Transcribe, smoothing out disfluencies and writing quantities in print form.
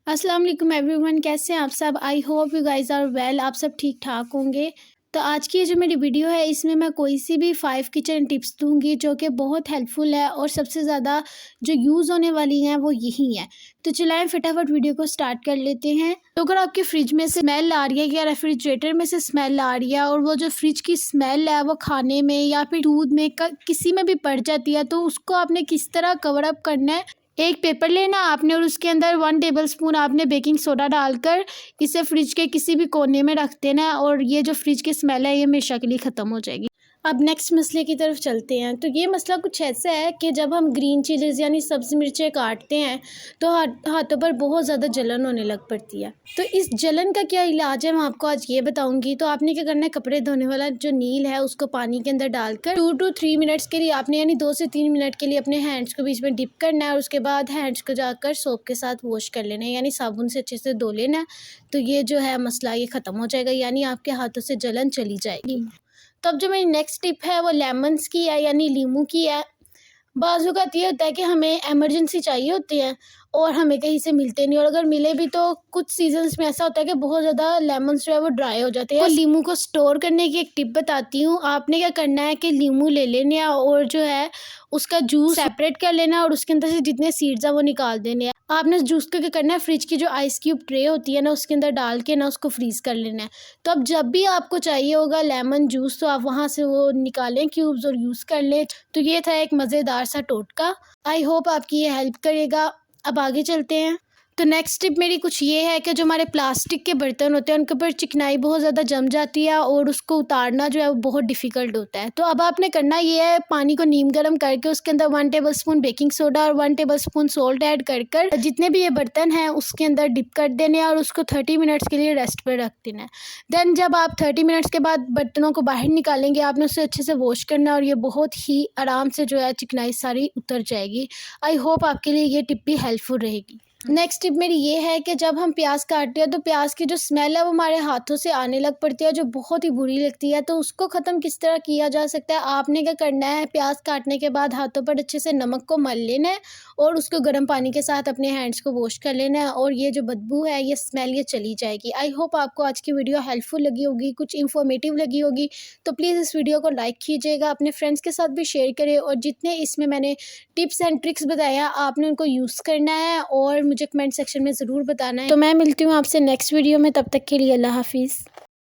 अस्सलाम वालेकुम एवरीवन, कैसे हैं आप सब। I hope you guys are well. आप सब ठीक ठाक होंगे। तो आज की ये जो मेरी वीडियो है इसमें मैं कोई सी भी 5 किचन टिप्स दूंगी जो कि बहुत हेल्पफुल है और सबसे ज़्यादा जो यूज़ होने वाली हैं वो यही है। तो चलाएं फटाफट वीडियो को स्टार्ट कर लेते हैं। तो अगर आपके फ्रिज में से स्मेल आ रही है या रेफ्रिजरेटर में से स्मेल आ रही है और वो जो फ्रिज की स्मेल है वो खाने में या फिर दूध में किसी में भी पड़ जाती है, तो उसको आपने किस तरह कवर अप करना है। एक पेपर लेना आपने और उसके अंदर 1 टेबलस्पून आपने बेकिंग सोडा डालकर इसे फ्रिज के किसी भी कोने में रख देना है और ये जो फ्रिज की स्मेल है ये हमेशा के लिए ख़त्म हो जाएगी। अब नेक्स्ट मसले की तरफ चलते हैं। तो ये मसला कुछ ऐसा है कि जब हम ग्रीन चिलीज़ यानी सब्ज़ मिर्चें काटते हैं तो हाथों पर बहुत ज़्यादा जलन होने लग पड़ती है। तो इस जलन का क्या इलाज है मैं आपको आज ये बताऊंगी। तो आपने क्या करना है, कपड़े धोने वाला जो नील है उसको पानी के अंदर डालकर 2 to 3 मिनट्स के लिए आपने यानी 2 से 3 मिनट के लिए अपने हैंड्स को बीच में डिप करना है और उसके बाद हैंड्स को जाकर सोप के साथ वॉश कर लेना है, यानी साबुन से अच्छे से धो लेना है। तो ये जो है मसला ये ख़त्म हो जाएगा, यानी आपके हाथों से जलन चली जाएगी। तो अब जो मेरी नेक्स्ट टिप है वो लेमन्स की है, यानी नींबू की है। बाज़ औक़ात ये होता है कि हमें इमरजेंसी चाहिए होती है और हमें कहीं से मिलते नहीं, और अगर मिले भी तो कुछ सीजन्स में ऐसा होता है कि बहुत ज़्यादा लेमन्स जो है वो ड्राई हो जाते हैं। तो नींबू को स्टोर करने की एक टिप बताती हूँ। आपने क्या करना है कि नींबू ले लेने हैं और जो है उसका जूस सेपरेट कर लेना है और उसके अंदर से जितने सीड्स हैं वो निकाल देने हैं। आपने उस जूस को क्या करना है, फ्रिज की जो आइस क्यूब ट्रे होती है ना उसके अंदर डाल के ना उसको फ्रीज़ कर लेना है। तो अब जब भी आपको चाहिए होगा लेमन जूस तो आप वहाँ से वो निकालें क्यूब्स और यूज़ कर लें। तो ये था एक मज़ेदार सा टोटका। आई होप आपकी ये हेल्प करेगा। अब आगे चलते हैं। तो नेक्स्ट टिप मेरी कुछ ये है कि जो हमारे प्लास्टिक के बर्तन होते हैं उनके ऊपर चिकनाई बहुत ज़्यादा जम जाती है और उसको उतारना जो है वो बहुत डिफ़िकल्ट होता है। तो अब आपने करना ये है, पानी को नीम गर्म करके उसके अंदर 1 टेबलस्पून बेकिंग सोडा और 1 टेबलस्पून सोल्ट ऐड कर जितने भी ये बर्तन हैं उसके अंदर डिप कर देने हैं और उसको 30 मिनट्स के लिए रेस्ट पर रख देना है। देन जब आप 30 मिनट्स के बाद बर्तनों को बाहर निकालेंगे आपने उसे अच्छे से वॉश करना है और ये बहुत ही आराम से जो है चिकनाई सारी उतर जाएगी। आई होप आपके लिए ये टिप भी हेल्पफुल रहेगी। नेक्स्ट टिप मेरी ये है कि जब हम प्याज काटते हैं तो प्याज की जो स्मेल है वो हमारे हाथों से आने लग पड़ती है जो बहुत ही बुरी लगती है। तो उसको ख़त्म किस तरह किया जा सकता है, आपने क्या करना है, प्याज काटने के बाद हाथों पर अच्छे से नमक को मल लेना है और उसको गर्म पानी के साथ अपने हैंड्स को वॉश कर लेना है और ये जो बदबू है ये स्मेल ये चली जाएगी। आई होप आपको आज की वीडियो हेल्पफुल लगी होगी, कुछ इन्फॉर्मेटिव लगी होगी। तो प्लीज़ इस वीडियो को लाइक कीजिएगा, अपने फ्रेंड्स के साथ भी शेयर करें और जितने इसमें मैंने टिप्स एंड ट्रिक्स बताया आपने उनको यूज़ करना है और मुझे कमेंट सेक्शन में ज़रूर बताना है। तो मैं मिलती हूँ आपसे नेक्स्ट वीडियो में, तब तक के लिए अल्लाह हाफिज़।